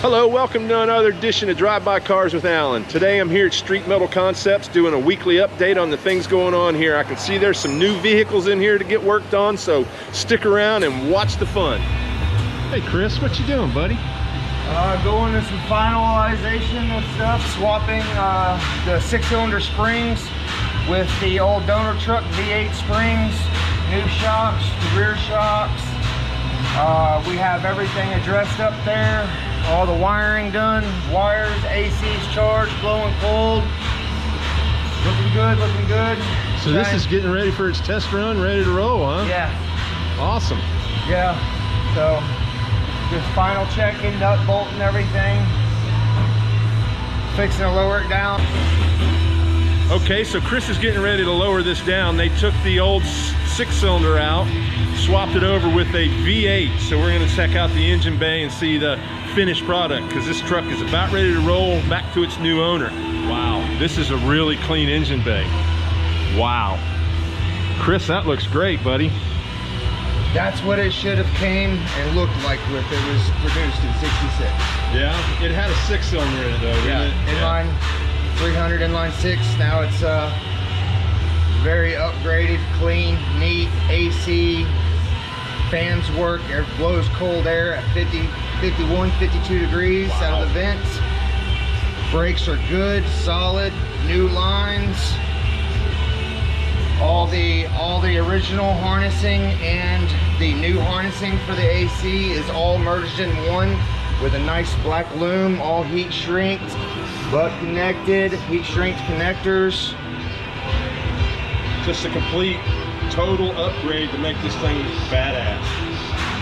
Hello, welcome to another edition of Drive-By Cars with Alan. Today I'm here at Street Metal Concepts doing a weekly update on the things going on here. I can see there's some new vehicles in here to get worked on, so stick around and watch the fun. Hey Chris, what you doing, buddy? Going to some finalization of stuff, swapping the 6-cylinder springs with the old donor truck V8 springs, new shocks, the rear shocks. We have everything addressed up there. All the wiring done, wires, AC's charged, blowing cold. Looking good, looking good. So this is getting ready for its test run, ready to roll, huh? Yeah. Awesome. Yeah, so just final checking, nut bolt and everything. Fixing to lower it down. Okay, so Chris is getting ready to lower this down. They took the old 6-cylinder out, swapped it over with a V8. So we're gonna check out the engine bay and see the finished product, because this truck is about ready to roll back to its new owner. Wow, this is a really clean engine bay. Wow. Chris, that looks great, buddy. That's what it should have came and looked like with it was produced in '66. Yeah, it had a 6-cylinder in it though, didn't it? Inline 300, inline 6. Now it's very upgraded, clean, neat, AC, fans work, it blows cold air at 50, 51, 52 degrees out of the vents. Brakes are good, solid, new lines. All the original harnessing and the new harnessing for the AC is all merged in one with a nice black loom, all heat shrinked, but connected, heat shrinked connectors. Just a complete, total upgrade to make this thing badass.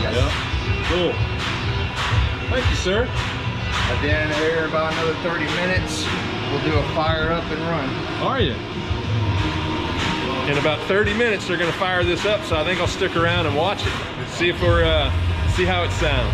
Yes. Yep. Cool. Thank you, sir. And then here about another 30 minutes, we'll do a fire up and run. Are you? In about 30 minutes, they're gonna fire this up, so I think I'll stick around and watch it. See if we're, see how it sounds.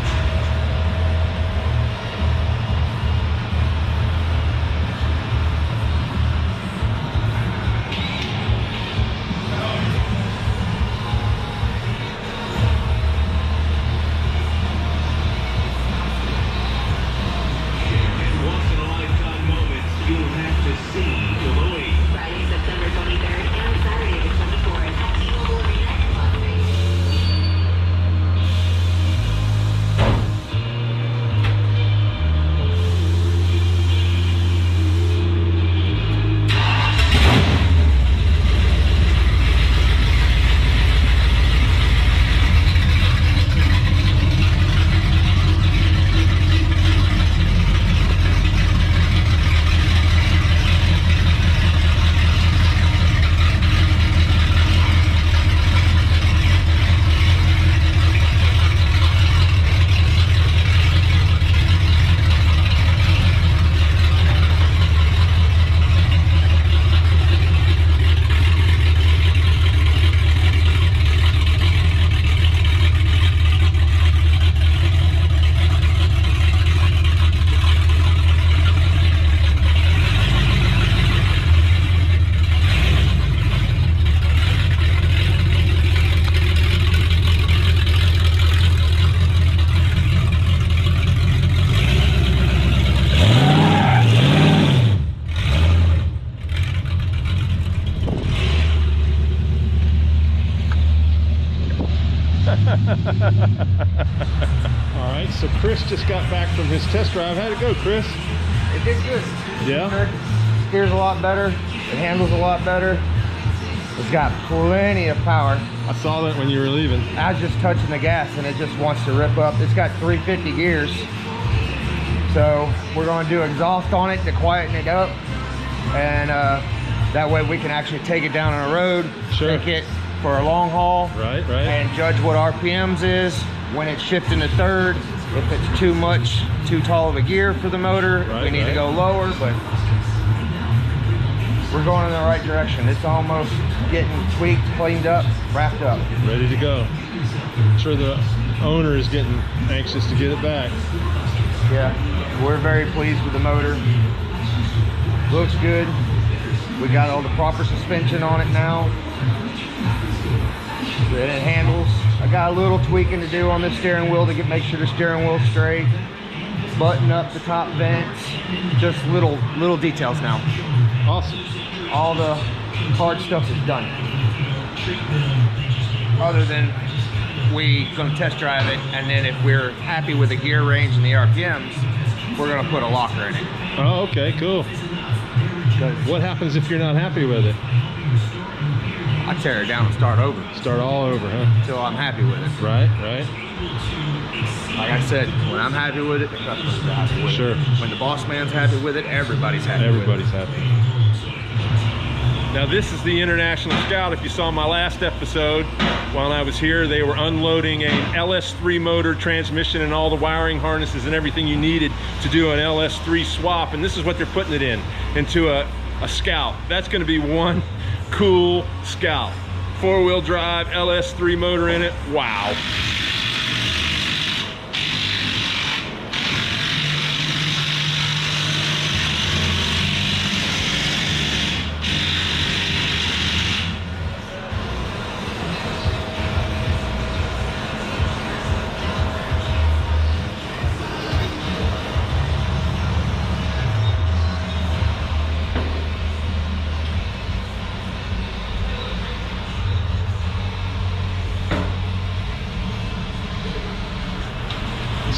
All right, so Chris just got back from his test drive. How'd it go, Chris? It did good. Yeah? Steers a lot better. It handles a lot better. It's got plenty of power. I saw that when you were leaving. I was just touching the gas and it just wants to rip up. It's got 350 gears. So we're going to do exhaust on it to quieten it up. And that way we can actually take it down on the road, Sure. take it for a long haul, Right. and judge what RPMs is, when it's shifting to third, if it's too much, too tall of a gear for the motor, we need to go lower, but we're going in the right direction. It's almost getting tweaked, cleaned up, wrapped up. Ready to go. I'm sure the owner is getting anxious to get it back. Yeah, we're very pleased with the motor. Looks good. We got all the proper suspension on it now. And it handles. I got a little tweaking to do on the steering wheel to make sure the steering wheel's straight. button up the top vents, just little details now. Awesome. All the hard stuff is done. Other than we gonna test drive it, and then if we're happy with the gear range and the RPMs, we're gonna put a locker in it. Oh, okay, cool. What happens if you're not happy with it? I tear it down and start over. Start all over, huh? Until I'm happy with it. Right, right. Like I said, when I'm happy with it, the customers are happy with Sure. it. When the boss man's happy with it, everybody's happy Everybody's with it. happy. Now this is the International Scout. If you saw my last episode, while I was here, they were unloading an LS3 motor, transmission, and all the wiring harnesses and everything you needed to do an LS3 swap. And this is what they're putting it into a Scout. That's gonna be one cool Scout. 4-wheel drive, LS3 motor in it, wow.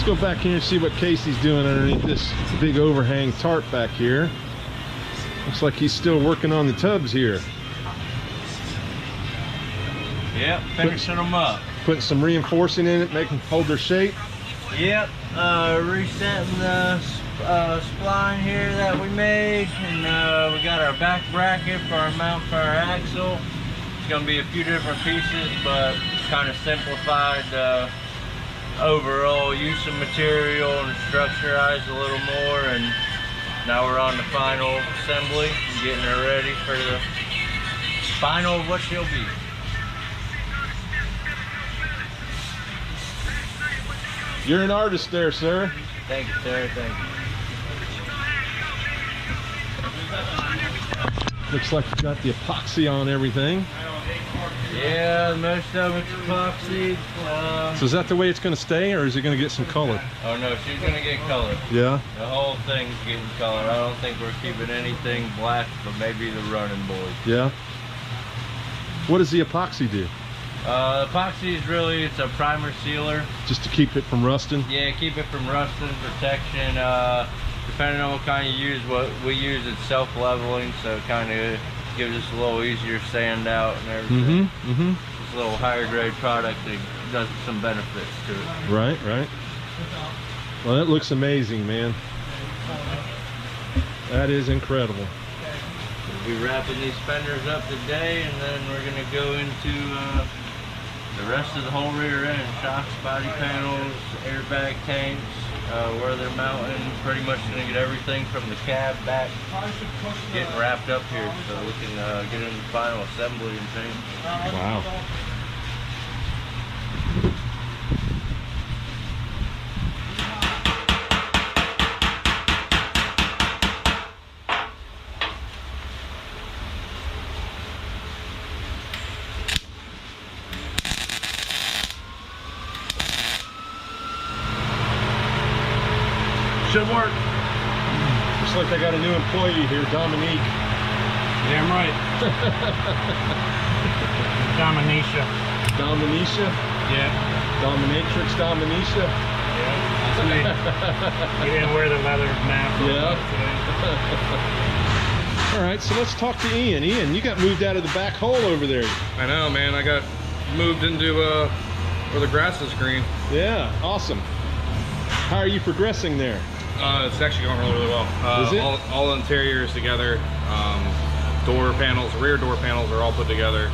Let's go back here and see what Casey's doing underneath this big overhang tarp back here. Looks like he's still working on the tubs here. Yep, finishing them up. Putting some reinforcing in it, making them hold their shape. Yep, resetting the spline here that we made, and we got our back bracket for our mount for our axle. It's going to be a few different pieces, but kind of simplified overall use of material and structurized a little more, and now we're on the final assembly, getting her ready for the final of what she'll be. You're an artist there, sir. Thank you, sir. Thank you. Looks like you got the epoxy on everything. Yeah, most of it's epoxy. So is that the way it's going to stay, or is it going to get some color? Oh no, she's gonna get color. Yeah. The whole thing's getting color. I don't think we're keeping anything black, but maybe the running boys. Yeah. What does the epoxy do? Epoxy is really, it's a primer sealer. Just to keep it from rusting? Yeah, keep it from rusting, protection. Depending on what kind you use, what we use, it's self-leveling, so it kind of gives us a little easier sand out and everything. It's a little higher grade product that does some benefits to it. Right, right. Well, that looks amazing, man. That is incredible. We'll be wrapping these fenders up today, and then we're going to go into the rest of the whole rear end. Shocks, body panels, airbag tanks, where they're mounting. Pretty much going to get everything from the cab back getting wrapped up here, so we can get into the final assembly and paint. Wow. Should work. Looks like I got a new employee here, Dominique. Damn right. Dominisha. Dominisha? Yeah. Dominatrix Dominisha? Yeah. That's me. We didn't wear the leather mask. Yeah. All right, so let's talk to Ian. Ian, you got moved out of the back hole over there. I know, man. I got moved into where the grass is green. Yeah, awesome. How are you progressing there? It's actually going really, really well. Is it? All the interiors together. Door panels, rear door panels are all put together.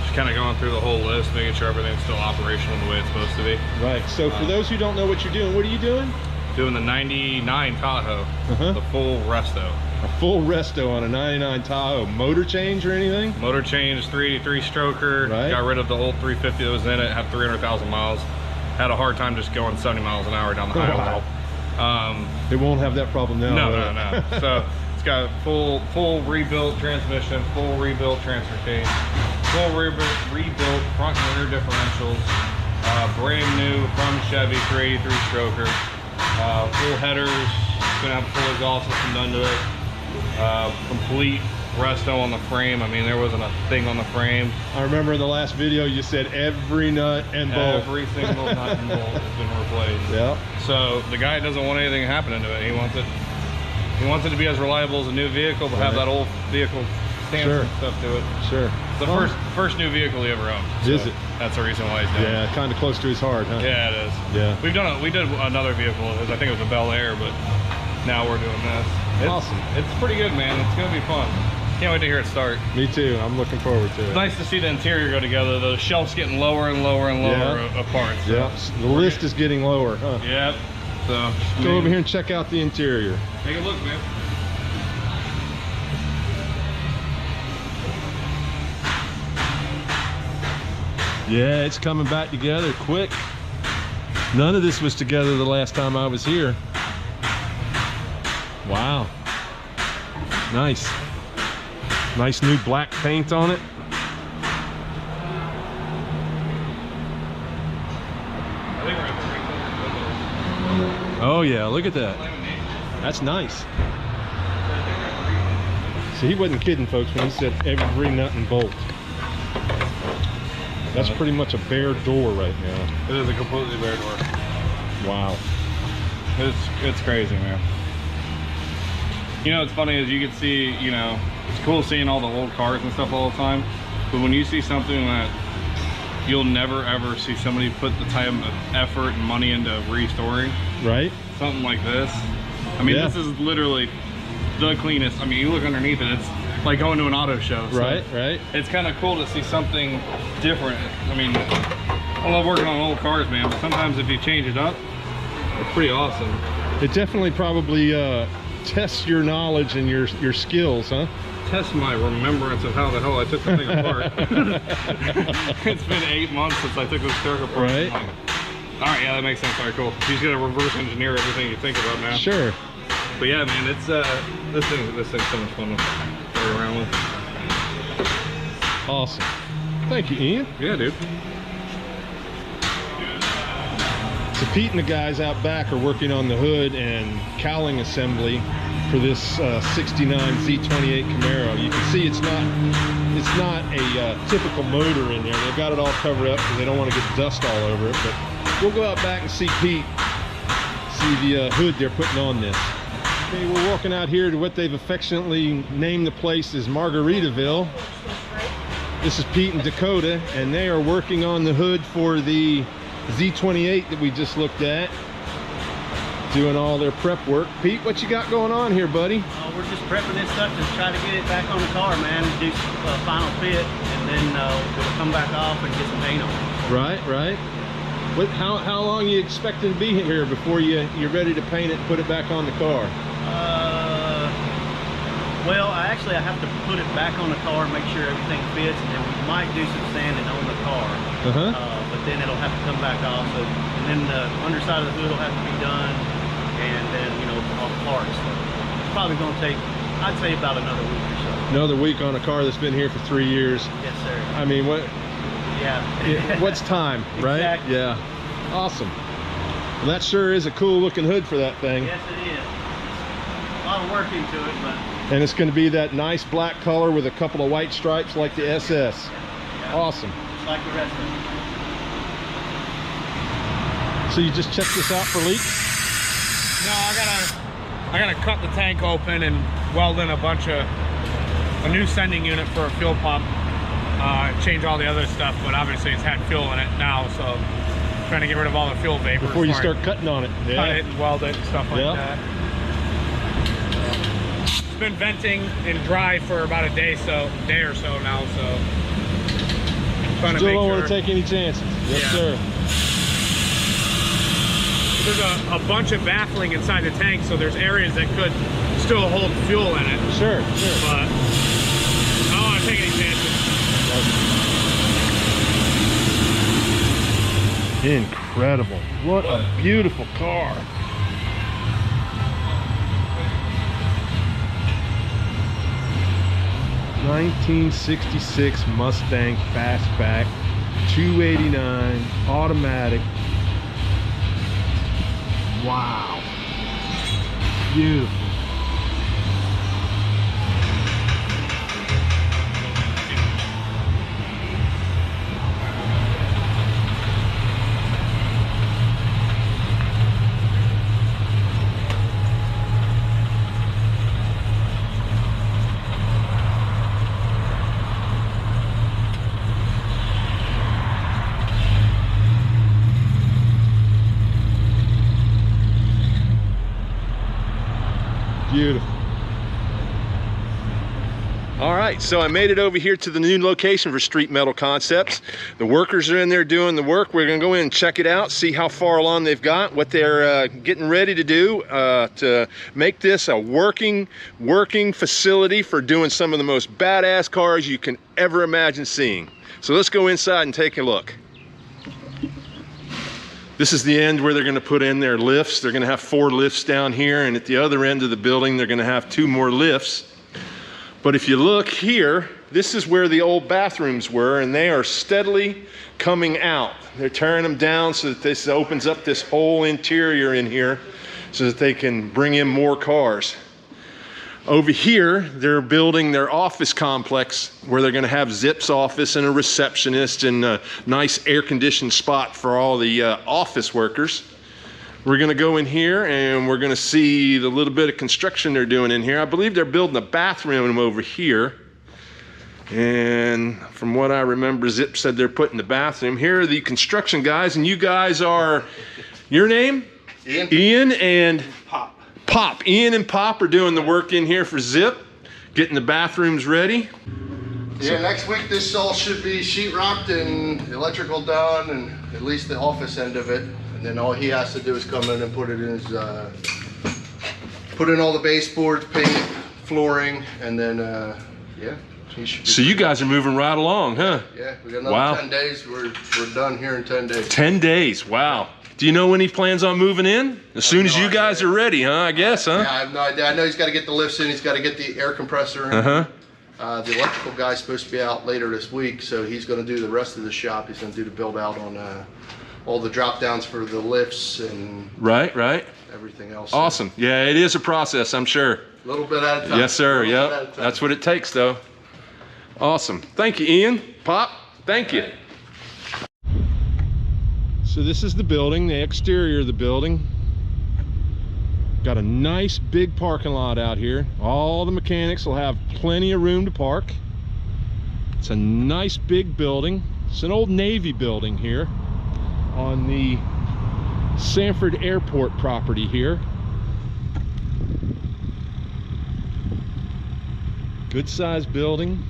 Just kind of going through the whole list, making sure everything's still operational the way it's supposed to be. Right, so for those who don't know what you're doing, what are you doing? Doing the 99 Tahoe, the full resto. A full resto on a 99 Tahoe. Motor change or anything? Motor change, 383 stroker. Right. Got rid of the old 350 that was in it, had 300,000 miles. Had a hard time just going 70 miles an hour down the highway. It won't have that problem now. No. So it's got full rebuilt transmission, full rebuilt transfer case, full rebuilt front and rear differentials. brand new from Chevy 383 stroker. Full headers, gonna have a full exhaust system done to it. Complete resto on the frame. I mean, there wasn't a thing on the frame. I remember in the last video you said every nut and bolt. Every single nut and bolt has been replaced. Yeah. So the guy doesn't want anything happening to it. He wants it to be as reliable as a new vehicle, but have that old vehicle stamps and stuff to it. Sure. It's the first new vehicle he ever owned. So is it? That's the reason why he's doing it. Yeah, kind of close to his heart, huh? Yeah, it is. Yeah. We did another vehicle. I think it was a Bel Air, but now we're doing this. It's awesome. It's pretty good, man. It's gonna be fun. Can't wait to hear it start. Me too. I'm looking forward to it. It's nice to see the interior go together. The shelf's getting lower and lower and lower apart. So. Yeah. The list is getting lower, huh? Yep. So go over here and check out the interior. Take a look, man. Yeah, it's coming back together quick. None of this was together the last time I was here. Wow. Nice. Nice new black paint on it. Oh yeah, look at that. That's nice. So he wasn't kidding, folks, when he said every nut and bolt. That's pretty much a bare door right now. It is a completely bare door. Wow. It's crazy, man. You know, what's funny is you can see, you know, it's cool seeing all the old cars and stuff all the time, but when you see something that you'll never ever see somebody put the time of effort and money into restoring, right? Something like this. I mean, this is literally the cleanest. I mean, you look underneath it, it's like going to an auto show. So right. It's kind of cool to see something different. I mean, I love working on old cars, man, but sometimes if you change it up, it's pretty awesome. It definitely probably tests your knowledge and your skills, huh? Test my remembrance of how the hell I took the thing apart. It's been 8 months since I took this truck apart. Right. All right, yeah, that makes sense. All right, cool. He's gonna reverse engineer everything you think about now. Sure. But yeah, man, it's this thing's so much fun to play around with. Awesome. Thank you, Ian. Yeah, dude. So Pete and the guys out back are working on the hood and cowling assembly for this 69 Z28 Camaro. You can see it's not a typical motor in there. They've got it all covered up because they don't want to get dust all over it. But we'll go out back and see Pete, see the hood they're putting on this. Okay, we're walking out here to what they've affectionately named the place as Margaritaville. This is Pete and Dakota, and they are working on the hood for the Z28 that we just looked at. Doing all their prep work. Pete, what you got going on here, buddy? We're just prepping this stuff to try to get it back on the car, man. Do final fit, and then we'll come back off and get some paint on it. Right. How long are you expecting to be here before you're ready to paint it and put it back on the car? Well, I have to put it back on the car, make sure everything fits, and then we might do some sanding on the car. But then it'll have to come back off. And then the underside of the hood will have to be done, and then, you know, all the parts. So it's probably going to take, I'd say, about another week or so. Another week on a car that's been here for 3 years. Yes, sir. I mean, what? Yeah. What's time, right? Exactly. Yeah. Awesome. Well, that sure is a cool looking hood for that thing. Yes, it is. A lot of work into it, but. And it's going to be that nice black color with a couple of white stripes like the SS. Yeah. Awesome. Just like the rest of it. So you just check this out for leaks? No, I gotta cut the tank open and weld in a new sending unit for a fuel pump. Change all the other stuff, but obviously it's had fuel in it now, so trying to get rid of all the fuel vapor before you start cutting on it. Yeah. Cut it and weld it and stuff like that. It's been venting and dry for about a day or so now, so trying to Still make don't sure. want to take any chances. Yes, sir. There's a bunch of baffling inside the tank, so there's areas that could still hold fuel in it. Sure. But I don't want to take any chances. Incredible. What a beautiful car. '66 Mustang fastback. 289 automatic. Wow. Beautiful. Beautiful. All right, so I made it over here to the new location for Street Metal Concepts. The workers are in there doing the work. We're gonna go in and check it out, see how far along they've got, what they're getting ready to do to make this a working facility for doing some of the most badass cars you can ever imagine seeing. So let's go inside and take a look. This is the end where they're gonna put in their lifts. They're gonna have 4 lifts down here, and at the other end of the building, they're gonna have 2 more lifts. But if you look here, this is where the old bathrooms were, and they are steadily coming out. They're tearing them down so that this opens up this whole interior in here so that they can bring in more cars. Over here, they're building their office complex where they're gonna have Zip's office and a receptionist and a nice air-conditioned spot for all the office workers. We're gonna go in here and we're gonna see the little bit of construction they're doing in here. I believe they're building a bathroom over here. And from what I remember, Zip said they're putting the bathroom. Here are the construction guys, and you guys are, your name? Ian. Ian and Pop. Ian and Pop are doing the work in here for Zip, getting the bathrooms ready. Yeah, next week this all should be sheetrocked and electrical done, and at least the office end of it. And then all he has to do is come in and put it in his, put in all the baseboards, paint, flooring, and then yeah. He should be So you guys are moving right along, huh? Yeah, we got another Wow. 10 days. We're done here in 10 days. 10 days, wow. Do you know when he plans on moving in? As soon as no you guys idea. are ready, huh? I guess, huh? Yeah, I have no idea. I know he's got to get the lifts in. He's got to get the air compressor in. Uh-huh. The electrical guy's supposed to be out later this week, so he's going to do the rest of the shop. He's going to do the build out on all the drop downs for the lifts and Right, right. everything else. Awesome. Yeah, it is a process, I'm sure. A little bit at a time. Yes, sir. A little bit at a Yep. time. That's what it takes, though. Awesome. Thank you, Ian. Pop, thank you. So this is the building, the exterior of the building. Got a nice big parking lot out here. All the mechanics will have plenty of room to park. It's a nice big building. It's an old Navy building here on the Sanford Airport property here. Good sized building.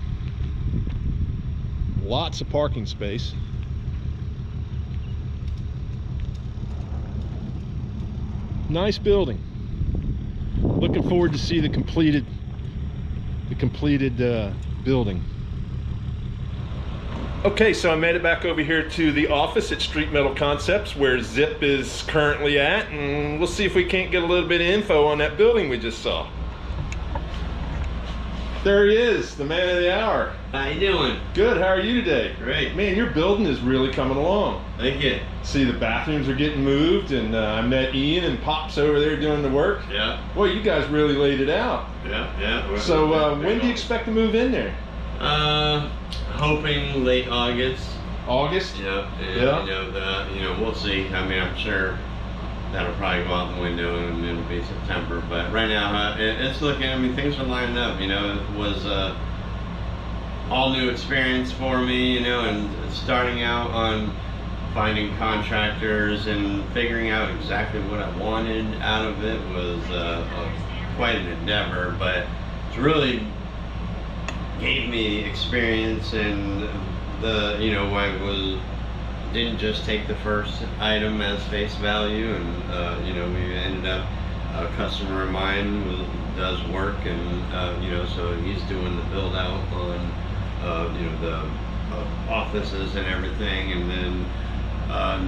Lots of parking space. Nice building. Looking forward to see the completed building. Okay, so I made it back over here to the office at Street Metal Concepts where Zip is currently at, and we'll see if we can't get a little bit of info on that building we just saw. There he is, the man of the hour. How you doing? Good, how are you today? Great. Man, your building is really coming along. Thank you. See, the bathrooms are getting moved, and I met Ian and Pop's over there doing the work. Yeah. Well, you guys really laid it out. Yeah. So when do you expect to move in there? Hoping late August. August? Yeah. And, Yeah. we'll see. I mean, I'm sure that'll probably go out the window and it'll be September. But right now, it's looking. I mean, things are lining up. It was all new experience for me. And starting out on finding contractors and figuring out exactly what I wanted out of it was quite an endeavor. But it's really gave me experience, and didn't just take the first item as face value, and we ended up a customer of mine does work, and so he's doing the build out on the offices and everything, and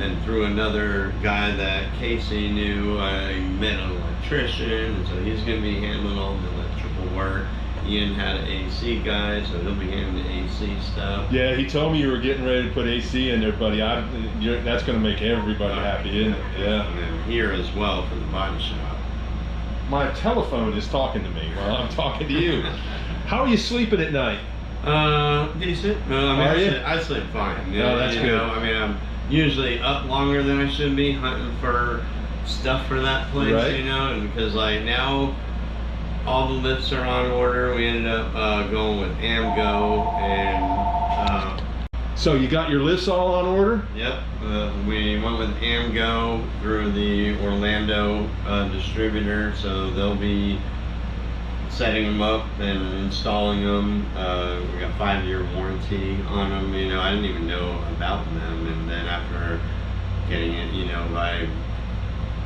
then through another guy that Casey knew, I met an electrician, and so he's going to be handling all the electrical work. Ian had an AC guy, so he'll be handling the AC stuff. Yeah, he told me you were getting ready to put AC in there, buddy. That's going to make everybody happy, isn't it? Yeah. And then here as well for the body shop. My telephone is talking to me while I'm talking to you. How are you sleeping at night? Decent. I sleep fine. That's good. I mean, I'm usually up longer than I should be hunting for stuff for that place, right. and because like now all the lifts are on order. We ended up going with AMGO, and so you got your lifts all on order? Yep. We went with AMGO through the Orlando distributor, so they'll be setting them up and installing them. We got 5-year warranty on them. I didn't even know about them, and then after getting it, I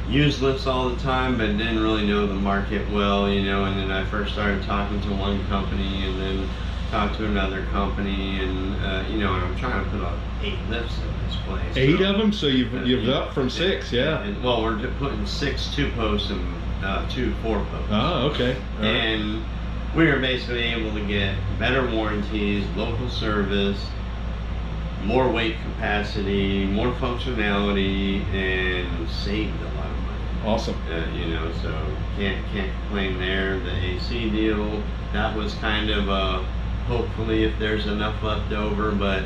used lifts all the time, but didn't really know the market well, and then I first started talking to one company, and then talked to another company, and and I'm trying to put up 8 lifts in this place. 8 of them? So you've up from 6, yeah. And, well, we're putting 6 2-posts and 2 4-posts. Oh, okay. All right. And we were basically able to get better warranties, local service, more weight capacity, more functionality, and saved a lot of money. Awesome. So can't complain there. The AC deal, that was kind of hopefully if there's enough left over, but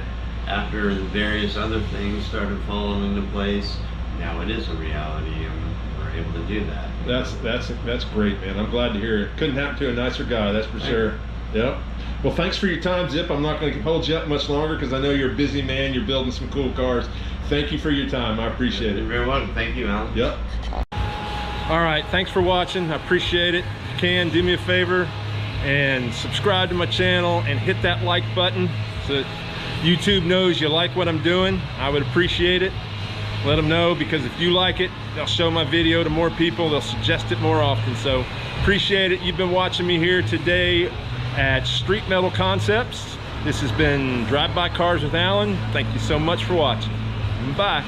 after the various other things started falling into place, now it is a reality, and we're able to do that. That's great, man. I'm glad to hear it. Couldn't happen to a nicer guy, that's for sure. Yep. Well, thanks for your time, Zip. I'm not going to hold you up much longer because I know you're a busy man. You're building some cool cars. Thank you for your time. I appreciate it. You're very welcome. Thank you, Alan. Yep. All right. Thanks for watching. I appreciate it. If you can, do me a favor and subscribe to my channel and hit that like button so that YouTube knows you like what I'm doing. I would appreciate it. Let them know, because if you like it, they'll show my video to more people. They'll suggest it more often. So appreciate it. You've been watching me here today at Street Metal Concepts. This has been Drive By Cars with Alan. Thank you so much for watching. Bye.